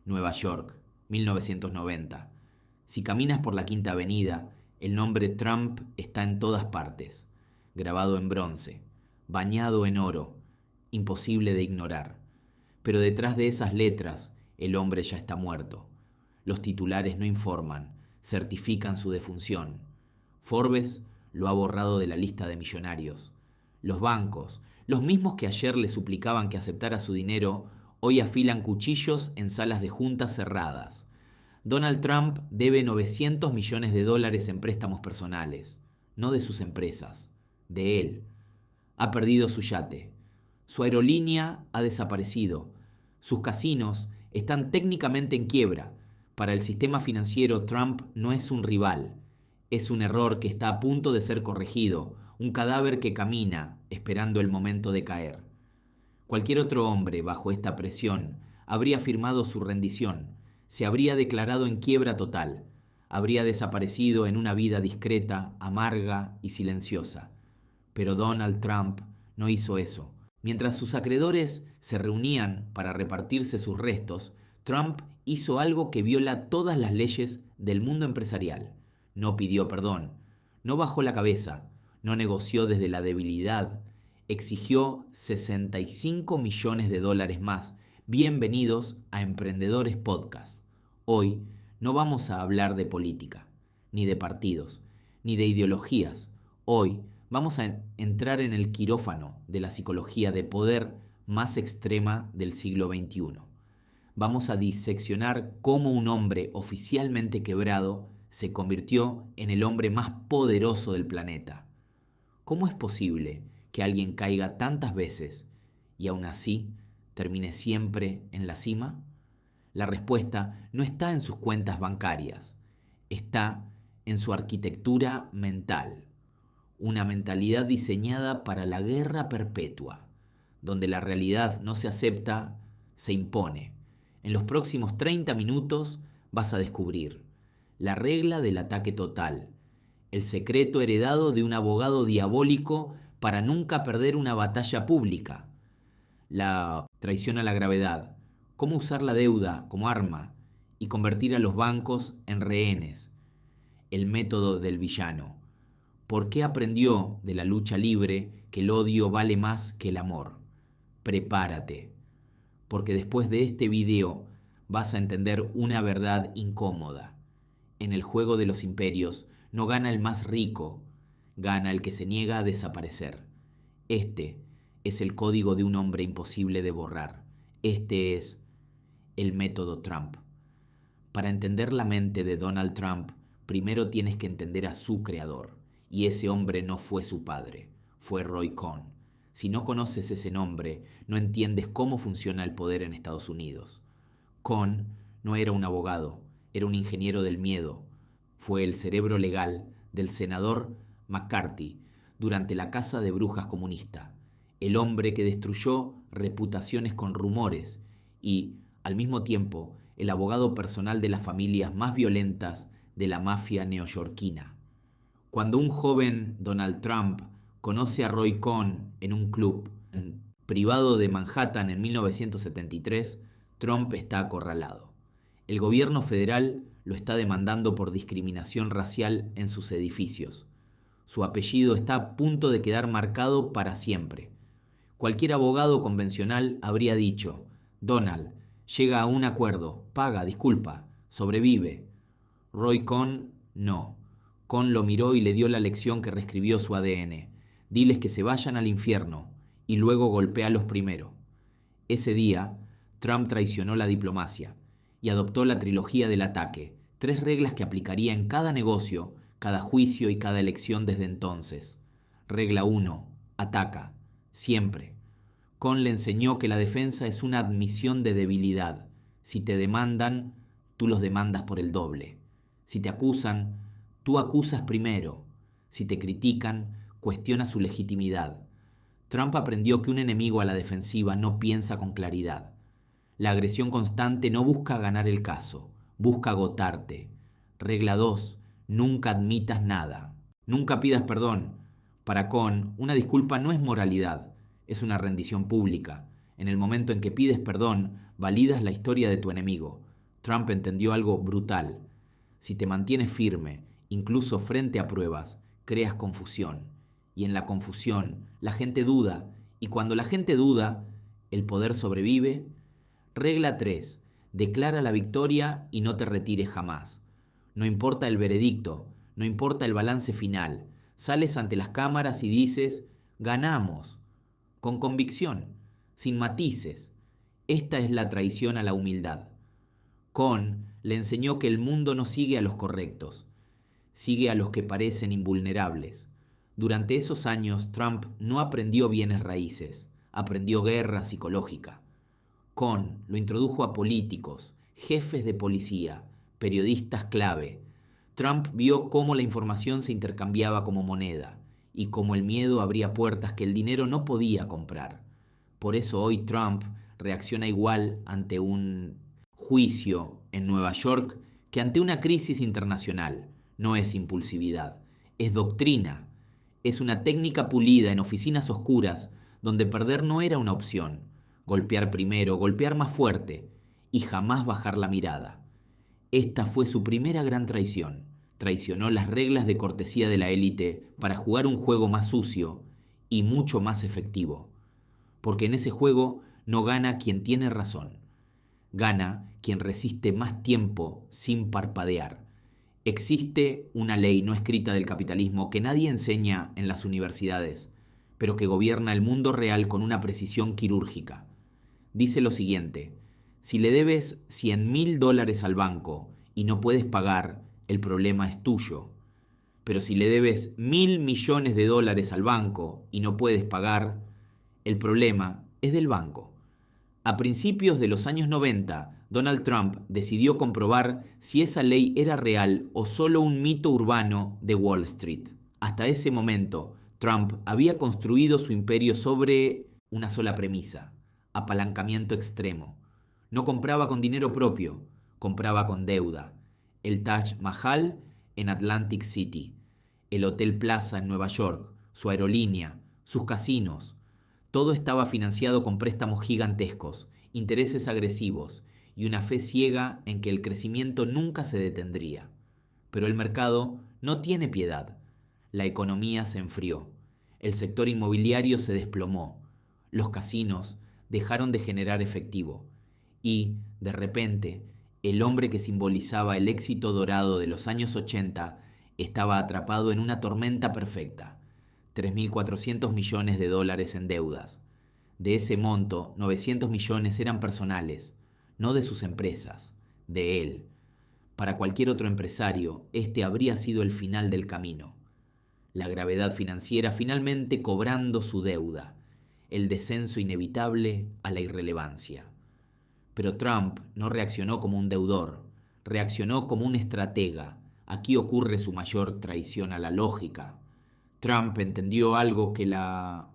Nueva York, 1990. Si caminas por la Quinta Avenida, el nombre Trump está en todas partes, grabado en bronce, bañado en oro, imposible de ignorar. Pero detrás de esas letras, el hombre ya está muerto. Los titulares no informan, certifican su defunción. Forbes lo ha borrado de la lista de millonarios. Los bancos, los mismos que ayer le suplicaban que aceptara su dinero, hoy afilan cuchillos en salas de juntas cerradas. Donald Trump debe 900 millones de dólares en préstamos personales, no de sus empresas, de él. Ha perdido su yate. Su aerolínea ha desaparecido. Sus casinos están técnicamente en quiebra. Para el sistema financiero, Trump no es un rival. Es un error que está a punto de ser corregido, un cadáver que camina, esperando el momento de caer. Cualquier otro hombre, bajo esta presión, habría firmado su rendición, se habría declarado en quiebra total, habría desaparecido en una vida discreta, amarga y silenciosa. Pero Donald Trump no hizo eso. Mientras sus acreedores se reunían para repartirse sus restos, Trump hizo algo que viola todas las leyes del mundo empresarial. No pidió perdón, no bajó la cabeza, no negoció desde la debilidad, exigió 65 millones de dólares más. Bienvenidos a Emprendedores Podcast. Hoy no vamos a hablar de política, ni de partidos, ni de ideologías. Hoy vamos a entrar en el quirófano de la psicología de poder más extrema del siglo XXI. Vamos a diseccionar cómo un hombre oficialmente quebrado se convirtió en el hombre más poderoso del planeta. ¿Cómo es posible que alguien caiga tantas veces y aún así termine siempre en la cima? La respuesta no está en sus cuentas bancarias, está en su arquitectura mental. Una mentalidad diseñada para la guerra perpetua, donde la realidad no se acepta, se impone. En los próximos 30 minutos vas a descubrir la regla del ataque total, el secreto heredado de un abogado diabólico para nunca perder una batalla pública, la traición a la gravedad, cómo usar la deuda como arma y convertir a los bancos en rehenes, el método del villano. ¿Por qué aprendió de la lucha libre que el odio vale más que el amor? Prepárate, porque después de este video vas a entender una verdad incómoda. En el juego de los imperios no gana el más rico, gana el que se niega a desaparecer. Este es el código de un hombre imposible de borrar. Este es el método Trump. Para entender la mente de Donald Trump, primero tienes que entender a su creador. Y ese hombre no fue su padre, fue Roy Cohn. Si no conoces ese nombre, no entiendes cómo funciona el poder en Estados Unidos. Cohn no era un abogado, era un ingeniero del miedo. Fue el cerebro legal del senador McCarthy durante la caza de brujas comunista. El hombre que destruyó reputaciones con rumores y, al mismo tiempo, el abogado personal de las familias más violentas de la mafia neoyorquina. Cuando un joven Donald Trump conoce a Roy Cohn en un club privado de Manhattan en 1973, Trump está acorralado. El gobierno federal lo está demandando por discriminación racial en sus edificios. Su apellido está a punto de quedar marcado para siempre. Cualquier abogado convencional habría dicho: Donald, llega a un acuerdo, paga, disculpa, sobrevive. Roy Cohn, no. Cohn lo miró y le dio la lección que reescribió su ADN. Diles que se vayan al infierno y luego golpéalos primero. Ese día, Trump traicionó la diplomacia y adoptó la trilogía del ataque, 3 reglas que aplicaría en cada negocio, cada juicio y cada elección desde entonces. Regla 1. Ataca. Siempre. Cohn le enseñó que la defensa es una admisión de debilidad. Si te demandan, tú los demandas por el doble. Si te acusan, tú acusas primero. Si te critican, cuestiona su legitimidad. Trump aprendió que un enemigo a la defensiva no piensa con claridad. La agresión constante no busca ganar el caso, busca agotarte. Regla 2. Nunca admitas nada. Nunca pidas perdón. Para Cohn, una disculpa no es moralidad, es una rendición pública. En el momento en que pides perdón, validas la historia de tu enemigo. Trump entendió algo brutal. Si te mantienes firme, incluso frente a pruebas, creas confusión. Y en la confusión, la gente duda. Y cuando la gente duda, el poder sobrevive. Regla 3. Declara la victoria y no te retires jamás. No importa el veredicto, no importa el balance final. Sales ante las cámaras y dices, ganamos. Con convicción, sin matices. Esta es la traición a la humildad. Cohn le enseñó que el mundo no sigue a los correctos, sigue a los que parecen invulnerables. Durante esos años, Trump no aprendió bienes raíces, aprendió guerra psicológica. Cohn lo introdujo a políticos, jefes de policía, periodistas clave. Trump vio cómo la información se intercambiaba como moneda y cómo el miedo abría puertas que el dinero no podía comprar. Por eso hoy Trump reacciona igual ante un juicio en Nueva York que ante una crisis internacional. No es impulsividad, es doctrina. Es una técnica pulida en oficinas oscuras donde perder no era una opción. Golpear primero, golpear más fuerte y jamás bajar la mirada. Esta fue su primera gran traición. Traicionó las reglas de cortesía de la élite para jugar un juego más sucio y mucho más efectivo. Porque en ese juego no gana quien tiene razón. Gana quien resiste más tiempo sin parpadear. Existe una ley no escrita del capitalismo que nadie enseña en las universidades, pero que gobierna el mundo real con una precisión quirúrgica. Dice lo siguiente: si le debes $100,000 al banco y no puedes pagar, el problema es tuyo. Pero si le debes $1.000 millones al banco y no puedes pagar, el problema es del banco. A principios de los años 90, Donald Trump decidió comprobar si esa ley era real o solo un mito urbano de Wall Street. Hasta ese momento, Trump había construido su imperio sobre una sola premisa: apalancamiento extremo. No compraba con dinero propio, compraba con deuda. El Taj Mahal en Atlantic City, el Hotel Plaza en Nueva York, su aerolínea, sus casinos. Todo estaba financiado con préstamos gigantescos, intereses agresivos y una fe ciega en que el crecimiento nunca se detendría. Pero el mercado no tiene piedad. La economía se enfrió. El sector inmobiliario se desplomó. Los casinos dejaron de generar efectivo. Y, de repente, el hombre que simbolizaba el éxito dorado de los años 80 estaba atrapado en una tormenta perfecta. $3.400 millones en deudas. De ese monto, 900 millones eran personales, no de sus empresas, de él. Para cualquier otro empresario, este habría sido el final del camino. La gravedad financiera finalmente cobrando su deuda, el descenso inevitable a la irrelevancia. Pero Trump no reaccionó como un deudor, reaccionó como un estratega. Aquí ocurre su mayor traición a la lógica. Trump entendió algo que la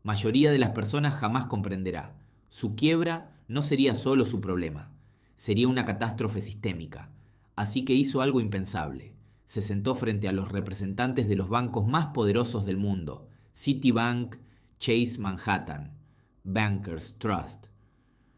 mayoría de las personas jamás comprenderá. Su quiebra no sería solo su problema, sería una catástrofe sistémica. Así que hizo algo impensable. Se sentó frente a los representantes de los bancos más poderosos del mundo: Citibank, Chase Manhattan, Bankers Trust.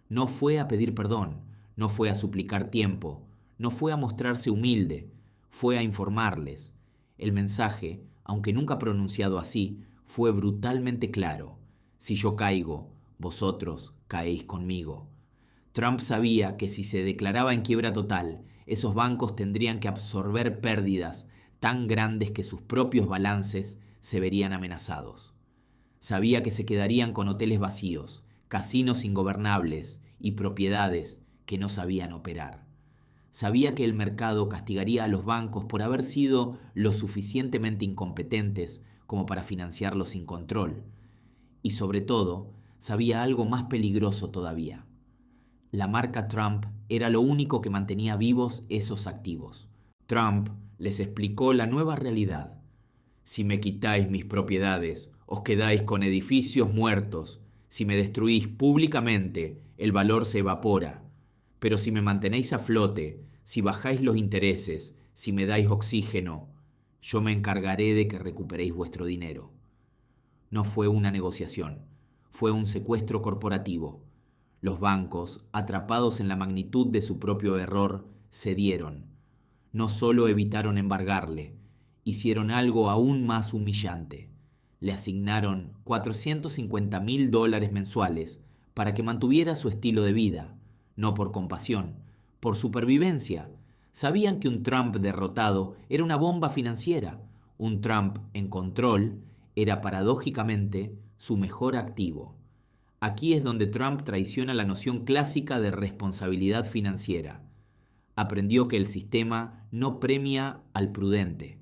No fue a pedir perdón, no fue a suplicar tiempo, no fue a mostrarse humilde, fue a informarles. El mensaje, aunque nunca pronunciado así, fue brutalmente claro: si yo caigo, vosotros caéis conmigo. Trump sabía que si se declaraba en quiebra total, esos bancos tendrían que absorber pérdidas tan grandes que sus propios balances se verían amenazados. Sabía que se quedarían con hoteles vacíos, casinos ingobernables y propiedades que no sabían operar. Sabía que el mercado castigaría a los bancos por haber sido lo suficientemente incompetentes como para financiarlos sin control. Y sobre todo, sabía algo más peligroso todavía. La marca Trump era lo único que mantenía vivos esos activos. Trump les explicó la nueva realidad. Si me quitáis mis propiedades, os quedáis con edificios muertos. Si me destruís públicamente, el valor se evapora. Pero si me mantenéis a flote, si bajáis los intereses, si me dais oxígeno, yo me encargaré de que recuperéis vuestro dinero. No fue una negociación, fue un secuestro corporativo. Los bancos, atrapados en la magnitud de su propio error, cedieron. No solo evitaron embargarle, hicieron algo aún más humillante. Le asignaron $450,000 mensuales para que mantuviera su estilo de vida, no por compasión, por supervivencia. Sabían que un Trump derrotado era una bomba financiera. Un Trump en control era paradójicamente su mejor activo. Aquí es donde Trump traiciona la noción clásica de responsabilidad financiera. Aprendió que el sistema no premia al prudente,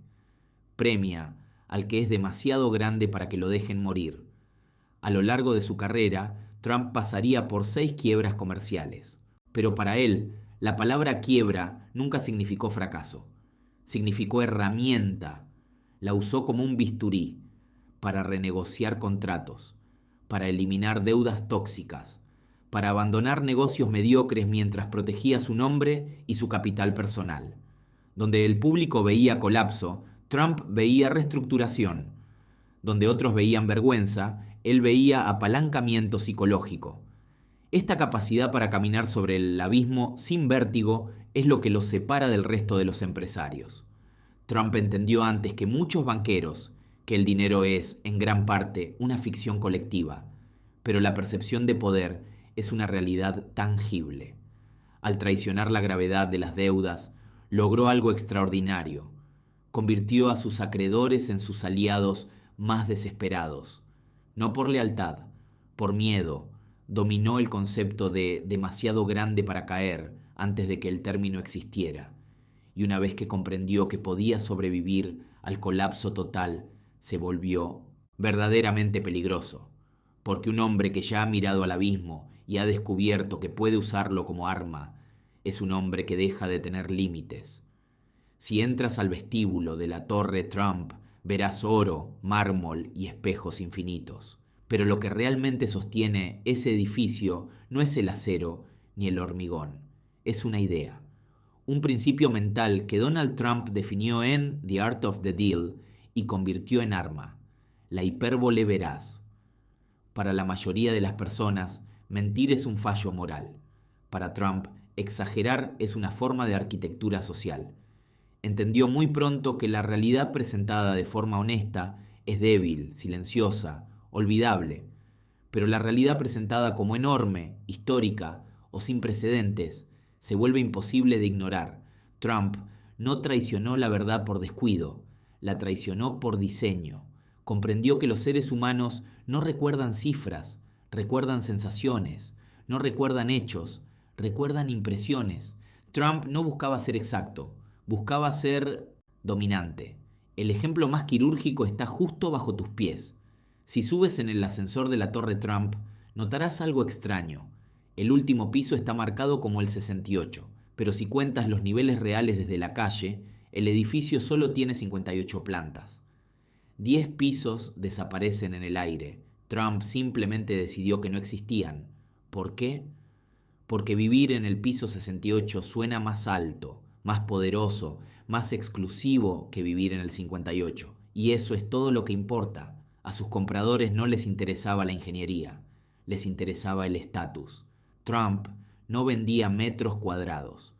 premia al que es demasiado grande para que lo dejen morir. A lo largo de su carrera, Trump pasaría por 6 quiebras comerciales. Pero para él, la palabra quiebra nunca significó fracaso. Significó herramienta. La usó como un bisturí para renegociar contratos, para eliminar deudas tóxicas, para abandonar negocios mediocres mientras protegía su nombre y su capital personal. Donde el público veía colapso, Trump veía reestructuración. Donde otros veían vergüenza, él veía apalancamiento psicológico. Esta capacidad para caminar sobre el abismo sin vértigo es lo que lo separa del resto de los empresarios. Trump entendió antes que muchos banqueros que el dinero es, en gran parte, una ficción colectiva, pero la percepción de poder es una realidad tangible. Al traicionar la gravedad de las deudas, logró algo extraordinario. Convirtió a sus acreedores en sus aliados más desesperados. No por lealtad, por miedo, dominó el concepto de demasiado grande para caer antes de que el término existiera. Y una vez que comprendió que podía sobrevivir al colapso total, se volvió verdaderamente peligroso, porque un hombre que ya ha mirado al abismo y ha descubierto que puede usarlo como arma, es un hombre que deja de tener límites. Si entras al vestíbulo de la Torre Trump, verás oro, mármol y espejos infinitos. Pero lo que realmente sostiene ese edificio no es el acero ni el hormigón, es una idea. Un principio mental que Donald Trump definió en The Art of the Deal y convirtió en arma, la hipérbole veraz. Para la mayoría de las personas, mentir es un fallo moral. Para Trump, exagerar es una forma de arquitectura social. Entendió muy pronto que la realidad presentada de forma honesta es débil, silenciosa, olvidable, pero la realidad presentada como enorme, histórica o sin precedentes se vuelve imposible de ignorar. Trump no traicionó la verdad por descuido, la traicionó por diseño. Comprendió que los seres humanos no recuerdan cifras, recuerdan sensaciones, no recuerdan hechos, recuerdan impresiones. Trump no buscaba ser exacto, buscaba ser dominante. El ejemplo más quirúrgico está justo bajo tus pies. Si subes en el ascensor de la Torre Trump, notarás algo extraño. El último piso está marcado como el 68, pero si cuentas los niveles reales desde la calle, el edificio solo tiene 58 plantas. 10 pisos desaparecen en el aire. Trump simplemente decidió que no existían. ¿Por qué? Porque vivir en el piso 68 suena más alto, más poderoso, más exclusivo que vivir en el 58. Y eso es todo lo que importa. A sus compradores no les interesaba la ingeniería, les interesaba el estatus. Trump no vendía metros cuadrados,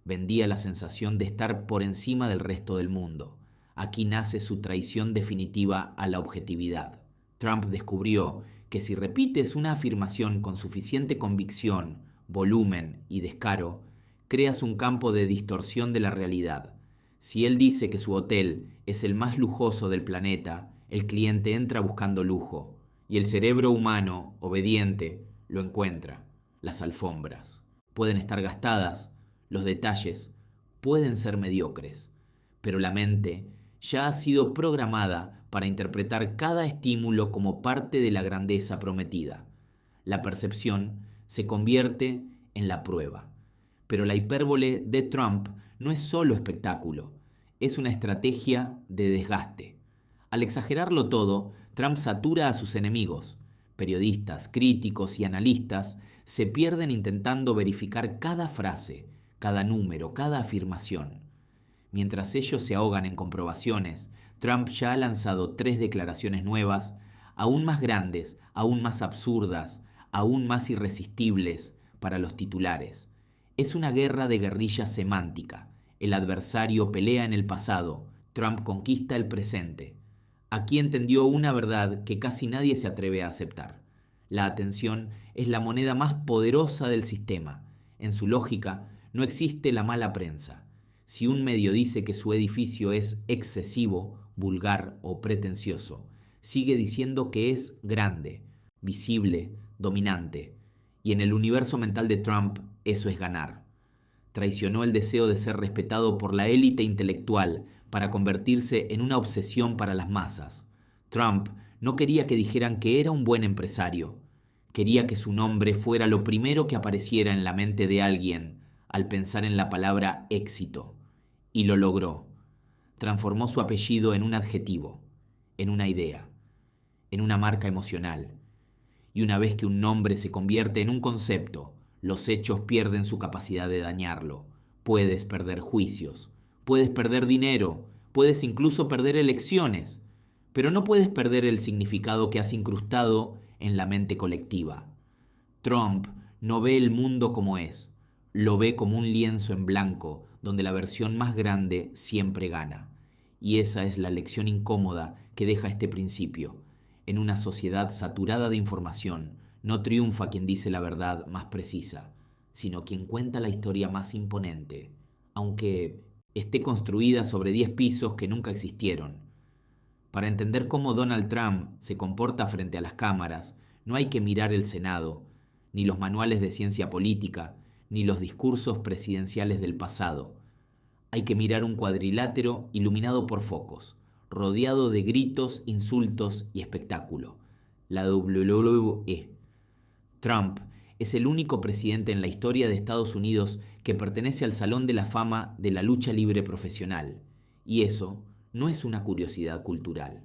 vendía la sensación de estar por encima del resto del mundo. Aquí nace su traición definitiva a la objetividad. Trump descubrió que si repites una afirmación con suficiente convicción, volumen y descaro, creas un campo de distorsión de la realidad. Si él dice que su hotel es el más lujoso del planeta, el cliente entra buscando lujo, y el cerebro humano, obediente, lo encuentra. Las alfombras pueden estar gastadas, los detalles pueden ser mediocres, pero la mente ya ha sido programada para interpretar cada estímulo como parte de la grandeza prometida. La percepción se convierte en la prueba. Pero la hipérbole de Trump no es solo espectáculo, es una estrategia de desgaste. Al exagerarlo todo, Trump satura a sus enemigos. Periodistas, críticos y analistas se pierden intentando verificar cada frase, cada número, cada afirmación. Mientras ellos se ahogan en comprobaciones, Trump ya ha lanzado 3 declaraciones nuevas, aún más grandes, aún más absurdas, aún más irresistibles para los titulares. Es una guerra de guerrilla semántica. El adversario pelea en el pasado, Trump conquista el presente. Aquí entendió una verdad que casi nadie se atreve a aceptar. La atención es la moneda más poderosa del sistema. En su lógica, no existe la mala prensa. Si un medio dice que su edificio es excesivo, vulgar o pretencioso, sigue diciendo que es grande, visible, dominante. Y en el universo mental de Trump, eso es ganar. Traicionó el deseo de ser respetado por la élite intelectual para convertirse en una obsesión para las masas. Trump no quería que dijeran que era un buen empresario. Quería que su nombre fuera lo primero que apareciera en la mente de alguien al pensar en la palabra éxito. Y lo logró. Transformó su apellido en un adjetivo, en una idea, en una marca emocional. Y una vez que un nombre se convierte en un concepto, los hechos pierden su capacidad de dañarlo. Puedes perder juicios, puedes perder dinero, puedes incluso perder elecciones, pero no puedes perder el significado que has incrustado en la mente colectiva. Trump no ve el mundo como es, lo ve como un lienzo en blanco donde la versión más grande siempre gana. Y esa es la lección incómoda que deja este principio. En una sociedad saturada de información, no triunfa quien dice la verdad más precisa, sino quien cuenta la historia más imponente, aunque esté construida sobre 10 pisos que nunca existieron. Para entender cómo Donald Trump se comporta frente a las cámaras, no hay que mirar el Senado, ni los manuales de ciencia política, ni los discursos presidenciales del pasado. Hay que mirar un cuadrilátero iluminado por focos, rodeado de gritos, insultos y espectáculo. La WWE. Trump es el único presidente en la historia de Estados Unidos que pertenece al Salón de la Fama de la lucha libre profesional. Y eso no es una curiosidad cultural.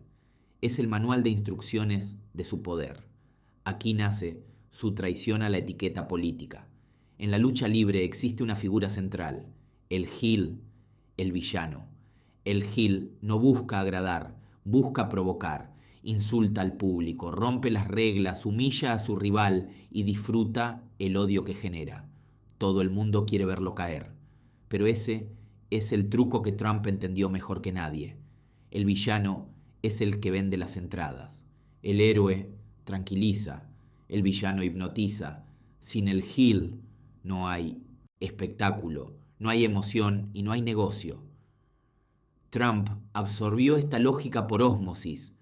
Es el manual de instrucciones de su poder. Aquí nace su traición a la etiqueta política. En la lucha libre existe una figura central, el heel, el villano. El heel no busca agradar, busca provocar, insulta al público, rompe las reglas, humilla a su rival y disfruta el odio que genera. Todo el mundo quiere verlo caer, pero ese es el truco que Trump entendió mejor que nadie. El villano es el que vende las entradas. El héroe tranquiliza, el villano hipnotiza. Sin el heel no hay espectáculo, no hay emoción y no hay negocio. Trump absorbió esta lógica por ósmosis.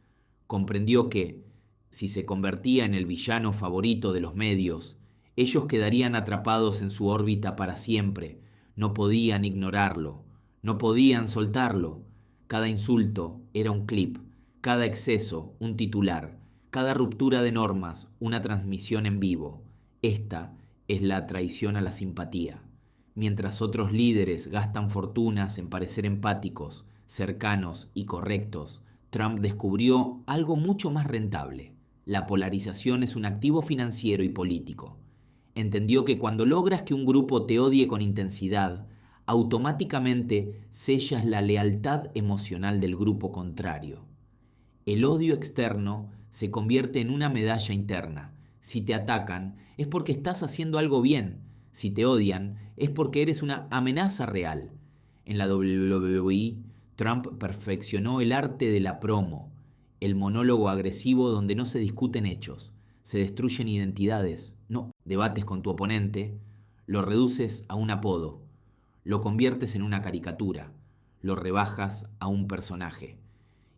Comprendió que, si se convertía en el villano favorito de los medios, ellos quedarían atrapados en su órbita para siempre. No podían ignorarlo, no podían soltarlo. Cada insulto era un clip, cada exceso un titular, cada ruptura de normas una transmisión en vivo. Esta es la traición a la simpatía. Mientras otros líderes gastan fortunas en parecer empáticos, cercanos y correctos, Trump descubrió algo mucho más rentable. La polarización es un activo financiero y político. Entendió que cuando logras que un grupo te odie con intensidad, automáticamente sellas la lealtad emocional del grupo contrario. El odio externo se convierte en una medalla interna. Si te atacan, es porque estás haciendo algo bien. Si te odian, es porque eres una amenaza real. En la WWE, Trump perfeccionó el arte de la promo, el monólogo agresivo donde no se discuten hechos, se destruyen identidades, no debates con tu oponente, lo reduces a un apodo, lo conviertes en una caricatura, lo rebajas a un personaje.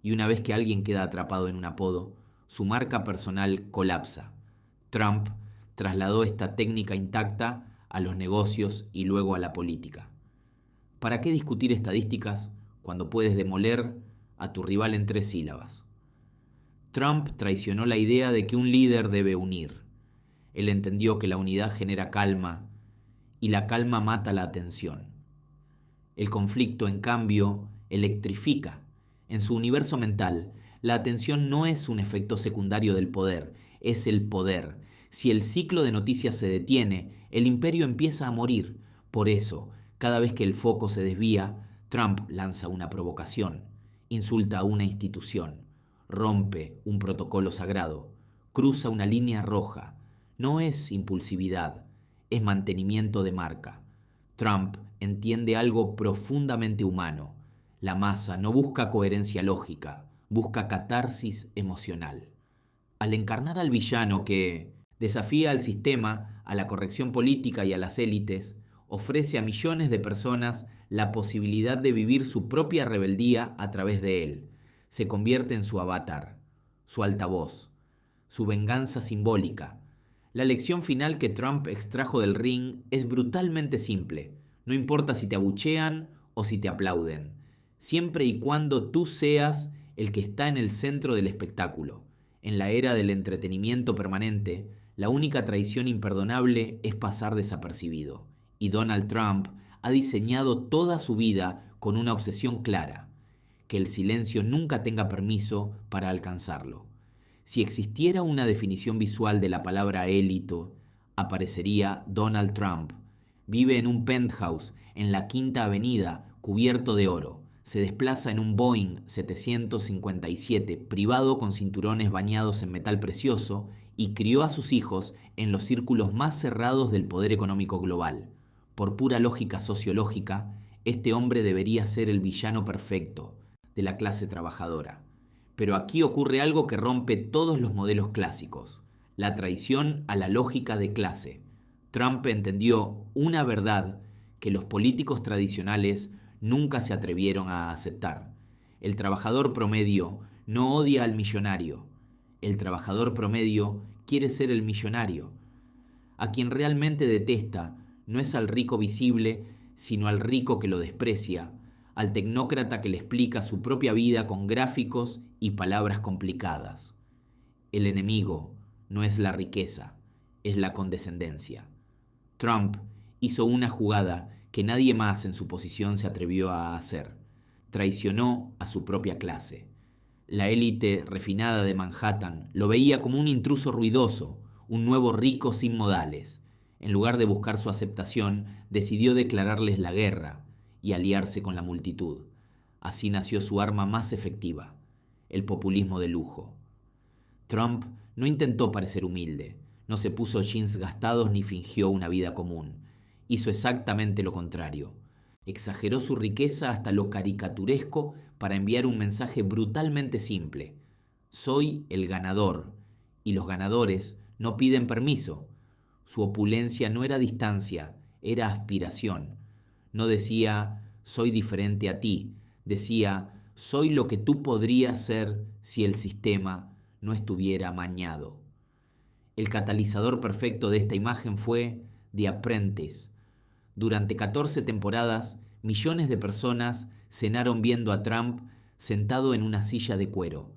Y una vez que alguien queda atrapado en un apodo, su marca personal colapsa. Trump trasladó esta técnica intacta a los negocios y luego a la política. ¿Para qué discutir estadísticas cuando puedes demoler a tu rival en 3 sílabas? Trump traicionó la idea de que un líder debe unir. Él entendió que la unidad genera calma y la calma mata la atención. El conflicto, en cambio, electrifica. En su universo mental, la atención no es un efecto secundario del poder, es el poder. Si el ciclo de noticias se detiene, el imperio empieza a morir. Por eso, cada vez que el foco se desvía, Trump lanza una provocación, insulta a una institución, rompe un protocolo sagrado, cruza una línea roja. no es impulsividad, es mantenimiento de marca. Trump entiende algo profundamente humano. La masa no busca coherencia lógica, busca catarsis emocional. Al encarnar al villano que desafía al sistema, a la corrección política y a las élites, ofrece a millones de personas la posibilidad de vivir su propia rebeldía a través de él. Se convierte en su avatar, su altavoz, su venganza simbólica. La lección final que Trump extrajo del ring es brutalmente simple. No importa si te abuchean o si te aplauden, siempre y cuando tú seas el que está en el centro del espectáculo. En la era del entretenimiento permanente, la única traición imperdonable es pasar desapercibido. Y Donald Trump ha diseñado toda su vida con una obsesión clara: que el silencio nunca tenga permiso para alcanzarlo. Si existiera una definición visual de la palabra élito, aparecería Donald Trump. Vive en un penthouse en la Quinta Avenida, cubierto de oro. Se desplaza en un Boeing 757 privado con cinturones bañados en metal precioso y crió a sus hijos en los círculos más cerrados del poder económico global. Por pura lógica sociológica, este hombre debería ser el villano perfecto de la clase trabajadora. Pero aquí ocurre algo que rompe todos los modelos clásicos: la traición a la lógica de clase. Trump entendió una verdad que los políticos tradicionales nunca se atrevieron a aceptar. El trabajador promedio no odia al millonario. El trabajador promedio quiere ser el millonario. A quien realmente detesta no es al rico visible, sino al rico que lo desprecia, al tecnócrata que le explica su propia vida con gráficos y palabras complicadas. El enemigo no es la riqueza, es la condescendencia. Trump hizo una jugada que nadie más en su posición se atrevió a hacer. Traicionó a su propia clase. La élite refinada de Manhattan lo veía como un intruso ruidoso, un nuevo rico sin modales. En lugar de buscar su aceptación, decidió declararles la guerra y aliarse con la multitud. Así nació su arma más efectiva: el populismo de lujo. Trump no intentó parecer humilde, no se puso jeans gastados ni fingió una vida común. Hizo exactamente lo contrario. Exageró su riqueza hasta lo caricaturesco para enviar un mensaje brutalmente simple: soy el ganador, y los ganadores no piden permiso. Su opulencia no era distancia, era aspiración. No decía soy diferente a ti, decía soy lo que tú podrías ser si el sistema no estuviera amañado. El catalizador perfecto de esta imagen fue The Apprentice. Durante 14 temporadas, millones de personas cenaron viendo a Trump sentado en una silla de cuero,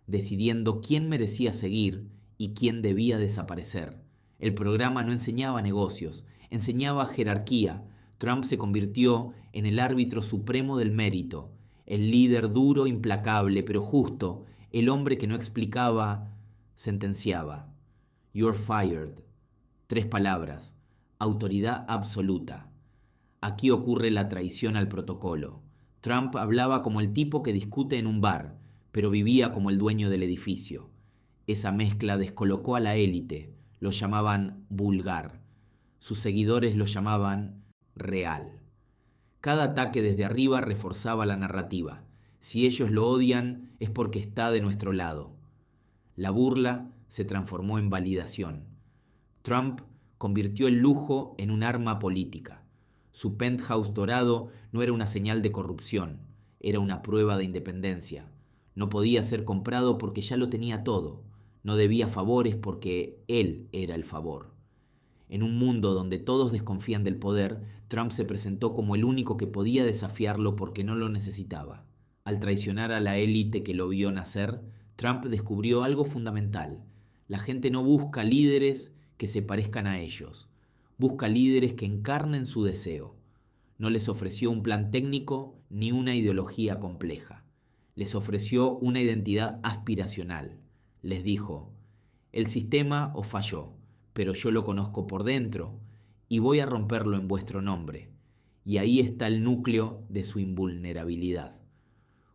decidiendo quién merecía seguir y quién debía desaparecer. El programa no enseñaba negocios, enseñaba jerarquía. Trump se convirtió en el árbitro supremo del mérito, el líder duro, implacable, pero justo, el hombre que no explicaba, sentenciaba. You're fired. 3 palabras. Autoridad absoluta. Aquí ocurre la traición al protocolo. Trump hablaba como el tipo que discute en un bar, pero vivía como el dueño del edificio. Esa mezcla descolocó a la élite. Lo llamaban vulgar. Sus seguidores lo llamaban real. Cada ataque desde arriba reforzaba la narrativa. Si ellos lo odian, es porque está de nuestro lado. La burla se transformó en validación. Trump convirtió el lujo en un arma política. Su penthouse dorado no era una señal de corrupción, era una prueba de independencia. No podía ser comprado porque ya lo tenía todo. No debía favores porque él era el favor. En un mundo donde todos desconfían del poder, Trump se presentó como el único que podía desafiarlo porque no lo necesitaba. Al traicionar a la élite que lo vio nacer, Trump descubrió algo fundamental. La gente no busca líderes que se parezcan a ellos. Busca líderes que encarnen su deseo. No les ofreció un plan técnico ni una ideología compleja. Les ofreció una identidad aspiracional. Les dijo: el sistema os falló, pero yo lo conozco por dentro y voy a romperlo en vuestro nombre. Y ahí está el núcleo de su invulnerabilidad.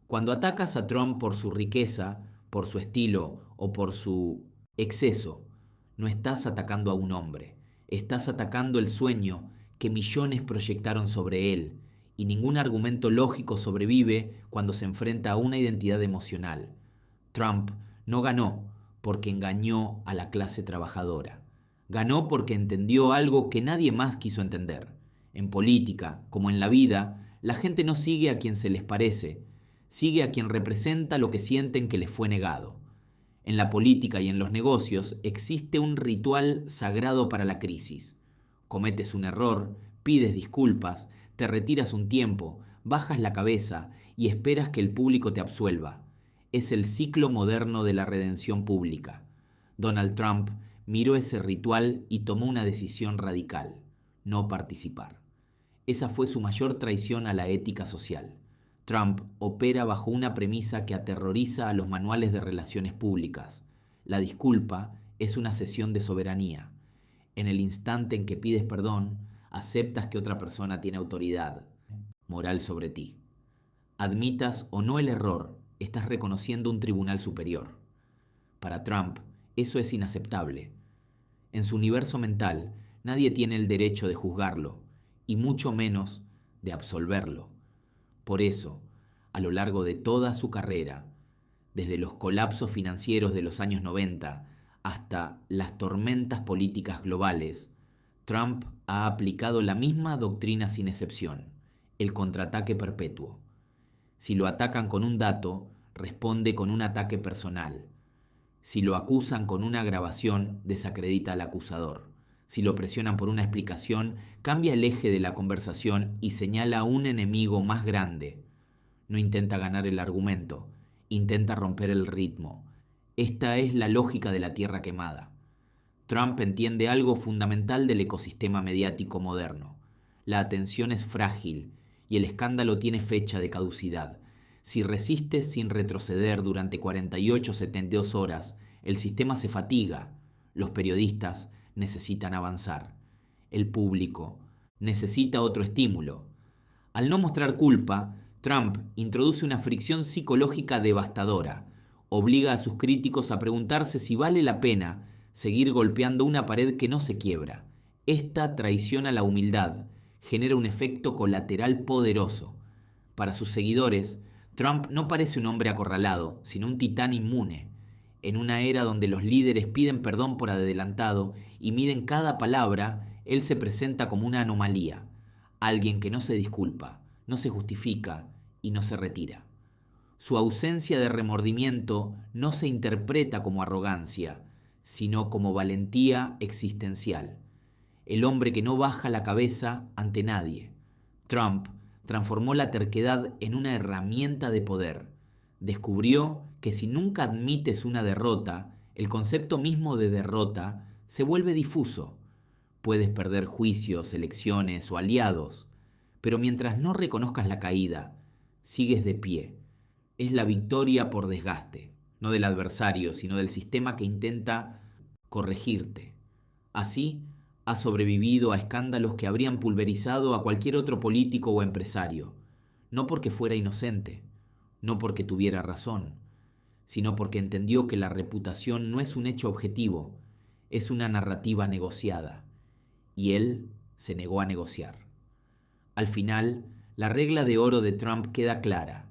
Cuando atacas a Trump por su riqueza, por su estilo o por su exceso, No estás atacando a un hombre, estás atacando el sueño que millones proyectaron sobre él, y ningún argumento lógico sobrevive cuando se enfrenta a una identidad emocional. Trump no ganó porque engañó a la clase trabajadora. Ganó porque entendió algo que nadie más quiso entender. En política, como en la vida, la gente no sigue a quien se les parece, sigue a quien representa lo que sienten que les fue negado. En la política y en los negocios existe un ritual sagrado para la crisis. Cometes un error, pides disculpas, te retiras un tiempo, bajas la cabeza y esperas que el público te absuelva. Es el ciclo moderno de la redención pública. Donald Trump miró ese ritual y tomó una decisión radical: no participar. Esa fue su mayor traición a la ética social. Trump opera bajo una premisa que aterroriza a los manuales de relaciones públicas. La disculpa es una cesión de soberanía. En el instante en que pides perdón, aceptas que otra persona tiene autoridad moral sobre ti. Admitas o no el error, estás reconociendo un tribunal superior. Para Trump, eso es inaceptable. En su universo mental, nadie tiene el derecho de juzgarlo, y mucho menos de absolverlo. Por eso, a lo largo de toda su carrera, desde los colapsos financieros de los años 90 hasta las tormentas políticas globales, Trump ha aplicado la misma doctrina sin excepción: el contraataque perpetuo. Si lo atacan con un dato, responde con un ataque personal. Si lo acusan con una grabación, desacredita al acusador. Si lo presionan por una explicación, cambia el eje de la conversación y señala a un enemigo más grande. No intenta ganar el argumento, intenta romper el ritmo. Esta es la lógica de la tierra quemada. Trump entiende algo fundamental del ecosistema mediático moderno. La atención es frágil y el escándalo tiene fecha de caducidad. Si resistes sin retroceder durante 48-72 horas, el sistema se fatiga. Los periodistas necesitan avanzar. El público necesita otro estímulo. Al no mostrar culpa, Trump introduce una fricción psicológica devastadora. Obliga a sus críticos a preguntarse si vale la pena seguir golpeando una pared que no se quiebra. Esta traición a la humildad genera un efecto colateral poderoso. Para sus seguidores, Trump no parece un hombre acorralado, sino un titán inmune. En una era donde los líderes piden perdón por adelantado y miden cada palabra, él se presenta como una anomalía, alguien que no se disculpa, no se justifica y no se retira. Su ausencia de remordimiento no se interpreta como arrogancia, sino como valentía existencial. El hombre que no baja la cabeza ante nadie. Trump transformó la terquedad en una herramienta de poder. Descubrió que si nunca admites una derrota, el concepto mismo de derrota se vuelve difuso. Puedes perder juicios, elecciones o aliados, pero mientras no reconozcas la caída, sigues de pie. Es la victoria por desgaste, no del adversario, sino del sistema que intenta corregirte. Así, ha sobrevivido a escándalos que habrían pulverizado a cualquier otro político o empresario, no porque fuera inocente, no porque tuviera razón, sino porque entendió que la reputación no es un hecho objetivo, es una narrativa negociada, y él se negó a negociar. Al final, la regla de oro de Trump queda clara.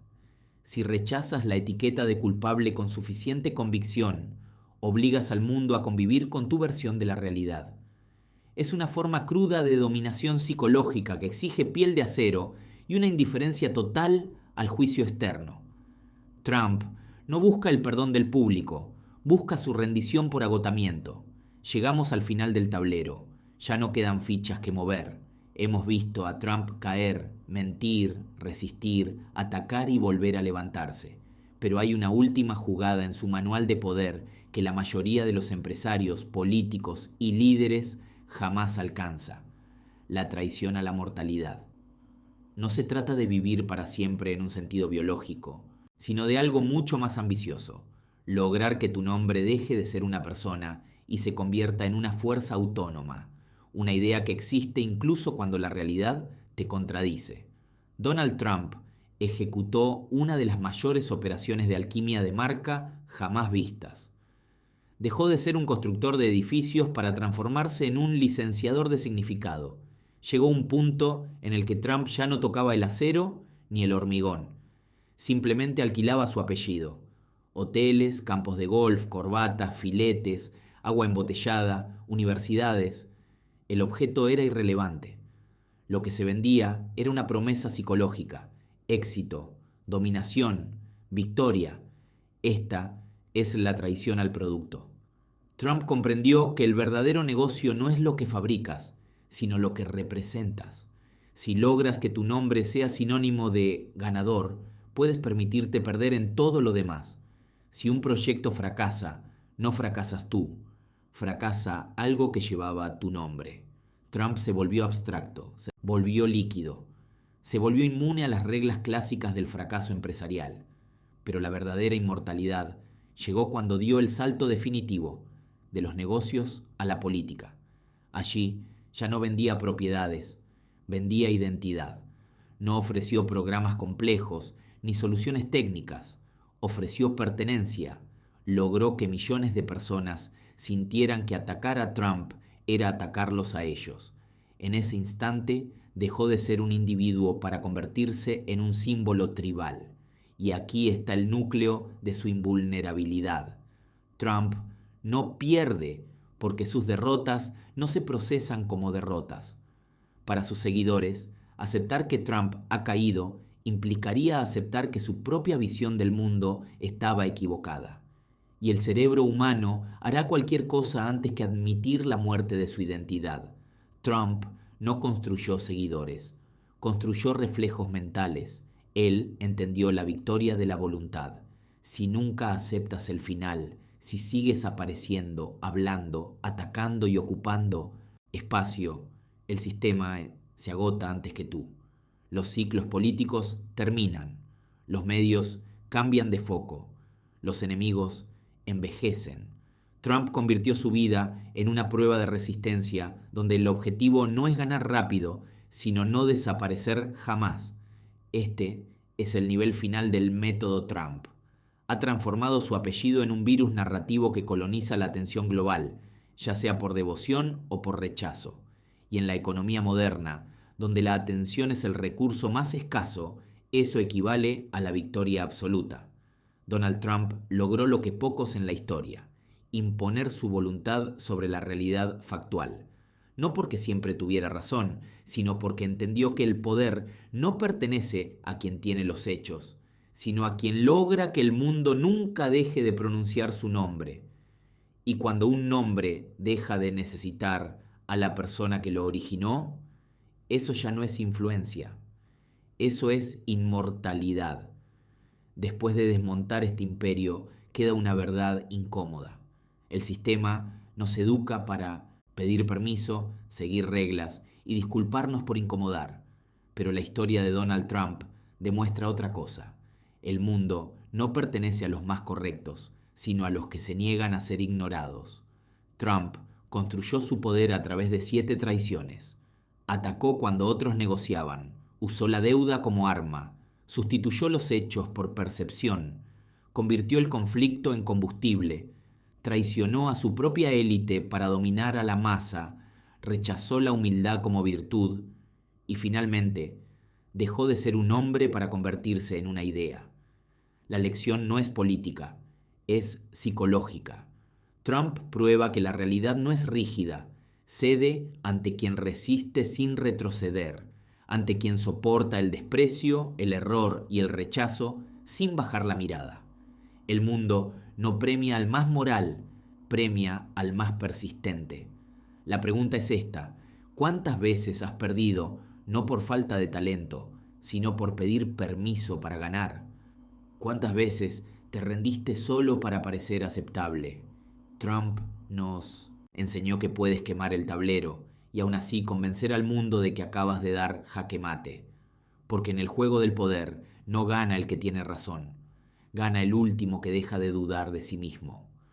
Si rechazas la etiqueta de culpable con suficiente convicción, obligas al mundo a convivir con tu versión de la realidad. Es una forma cruda de dominación psicológica que exige piel de acero y una indiferencia total al juicio externo. Trump no busca el perdón del público, busca su rendición por agotamiento. Llegamos al final del tablero, ya no quedan fichas que mover. Hemos visto a Trump caer, mentir, resistir, atacar y volver a levantarse. Pero hay una última jugada en su manual de poder que la mayoría de los empresarios, políticos y líderes jamás alcanza: la traición a la mortalidad. No se trata de vivir para siempre en un sentido biológico, sino de algo mucho más ambicioso: lograr que tu nombre deje de ser una persona y se convierta en una fuerza autónoma, una idea que existe incluso cuando la realidad te contradice. Donald Trump ejecutó una de las mayores operaciones de alquimia de marca jamás vistas. Dejó de ser un constructor de edificios para transformarse en un licenciador de significado. Llegó un punto en el que Trump ya no tocaba el acero ni el hormigón. Simplemente alquilaba su apellido. Hoteles, campos de golf, corbatas, filetes, agua embotellada, universidades. El objeto era irrelevante. Lo que se vendía era una promesa psicológica: éxito, dominación, victoria. Esta es la traición al producto. Trump comprendió que el verdadero negocio no es lo que fabricas, sino lo que representas. Si logras que tu nombre sea sinónimo de ganador, puedes permitirte perder en todo lo demás. Si un proyecto fracasa, no fracasas tú, fracasa algo que llevaba tu nombre. Trump se volvió abstracto, se volvió líquido, se volvió inmune a las reglas clásicas del fracaso empresarial. Pero la verdadera inmortalidad llegó cuando dio el salto definitivo de los negocios a la política. Allí ya no vendía propiedades, vendía identidad. No ofreció programas complejos ni soluciones técnicas, ofreció pertenencia. Logró que millones de personas sintieran que atacar a Trump era atacarlos a ellos. En ese instante dejó de ser un individuo para convertirse en un símbolo tribal. Y aquí está el núcleo de su invulnerabilidad. Trump no pierde porque sus derrotas no se procesan como derrotas. Para sus seguidores, aceptar que Trump ha caído implicaría aceptar que su propia visión del mundo estaba equivocada. Y el cerebro humano hará cualquier cosa antes que admitir la muerte de su identidad. Trump no construyó seguidores, construyó reflejos mentales. Él entendió la victoria de la voluntad. Si nunca aceptas el final, si sigues apareciendo, hablando, atacando y ocupando espacio, el sistema se agota antes que tú. Los ciclos políticos terminan. Los medios cambian de foco. Los enemigos envejecen. Trump convirtió su vida en una prueba de resistencia donde el objetivo no es ganar rápido, sino no desaparecer jamás. Este es el nivel final del método Trump. Ha transformado su apellido en un virus narrativo que coloniza la atención global, ya sea por devoción o por rechazo. Y en la economía moderna, donde la atención es el recurso más escaso, eso equivale a la victoria absoluta. Donald Trump logró lo que pocos en la historia: imponer su voluntad sobre la realidad factual. No porque siempre tuviera razón, sino porque entendió que el poder no pertenece a quien tiene los hechos, sino a quien logra que el mundo nunca deje de pronunciar su nombre. Y cuando un nombre deja de necesitar a la persona que lo originó, eso ya no es influencia, eso es inmortalidad. Después de desmontar este imperio, queda una verdad incómoda. El sistema nos educa para pedir permiso, seguir reglas y disculparnos por incomodar. Pero la historia de Donald Trump demuestra otra cosa. El mundo no pertenece a los más correctos, sino a los que se niegan a ser ignorados. Trump construyó su poder a través de 7 traiciones. Atacó cuando otros negociaban, usó la deuda como arma, sustituyó los hechos por percepción, convirtió el conflicto en combustible, traicionó a su propia élite para dominar a la masa, rechazó la humildad como virtud y finalmente dejó de ser un hombre para convertirse en una idea. La lección no es política, es psicológica. Trump prueba que la realidad no es rígida, cede ante quien resiste sin retroceder, ante quien soporta el desprecio, el error y el rechazo sin bajar la mirada. El mundo no premia al más moral, premia al más persistente. La pregunta es esta: ¿cuántas veces has perdido no por falta de talento, sino por pedir permiso para ganar? ¿Cuántas veces te rendiste solo para parecer aceptable? Trump nos enseñó que puedes quemar el tablero y aún así convencer al mundo de que acabas de dar jaque mate. Porque en el juego del poder no gana el que tiene razón, gana el último que deja de dudar de sí mismo.